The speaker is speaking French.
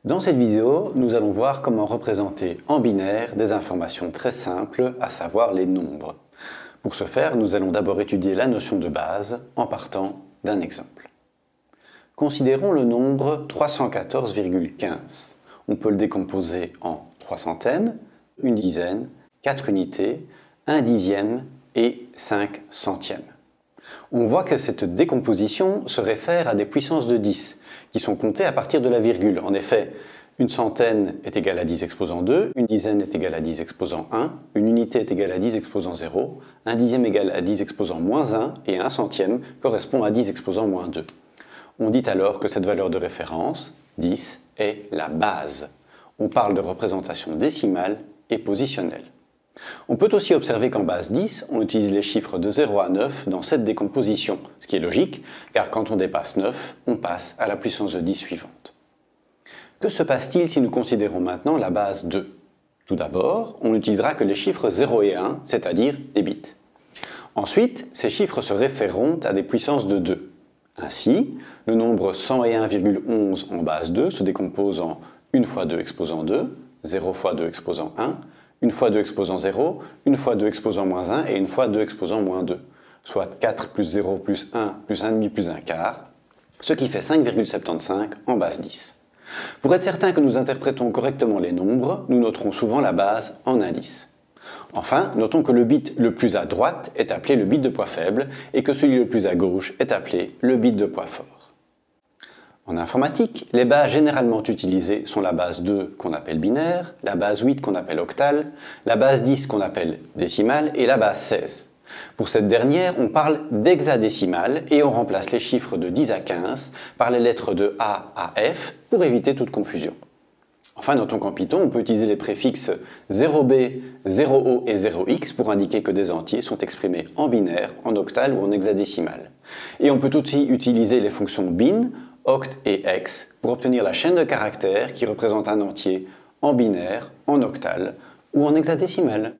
Dans cette vidéo, nous allons voir comment représenter en binaire des informations très simples, à savoir les nombres. Pour ce faire, nous allons d'abord étudier la notion de base en partant d'un exemple. Considérons le nombre 314,15. On peut le décomposer en 3 centaines, une dizaine, 4 unités, 1 dixième et 5 centièmes. On voit que cette décomposition se réfère à des puissances de 10, qui sont comptées à partir de la virgule. En effet, une centaine est égale à 10 exposant 2, une dizaine est égale à 10 exposant 1, une unité est égale à 10 exposant 0, un dixième égale à 10 exposant moins 1 et un centième correspond à 10 exposant moins 2. On dit alors que cette valeur de référence, 10, est la base. On parle de représentation décimale et positionnelle. On peut aussi observer qu'en base 10, on utilise les chiffres de 0 à 9 dans cette décomposition, ce qui est logique, car quand on dépasse 9, on passe à la puissance de 10 suivante. Que se passe-t-il si nous considérons maintenant la base 2? Tout d'abord, on n'utilisera que les chiffres 0 et 1, c'est-à-dire les bits. Ensuite, ces chiffres se référeront à des puissances de 2. Ainsi, le nombre 101,11 en base 2 se décompose en 1 fois 2 exposant 2, 0 fois 2 exposant 1, 1 fois 2 exposant 0, 1 fois 2 exposant moins 1 et 1 fois 2 exposant moins 2, soit 4 plus 0 plus 1 plus 1,5 plus 1 quart, ce qui fait 5,75 en base 10. Pour être certain que nous interprétons correctement les nombres, nous noterons souvent la base en indice. Enfin, notons que le bit le plus à droite est appelé le bit de poids faible et que celui le plus à gauche est appelé le bit de poids fort. En informatique, les bases généralement utilisées sont la base 2 qu'on appelle binaire, la base 8 qu'on appelle octale, la base 10 qu'on appelle décimale et la base 16. Pour cette dernière, on parle d'hexadécimale et on remplace les chiffres de 10 à 15 par les lettres de A à F pour éviter toute confusion. Enfin, notons qu'en Python, on peut utiliser les préfixes 0b, 0o et 0x pour indiquer que des entiers sont exprimés en binaire, en octale ou en hexadécimale. Et on peut aussi utiliser les fonctions bin, oct et hex pour obtenir la chaîne de caractères qui représente un entier en binaire, en octale ou en hexadécimale.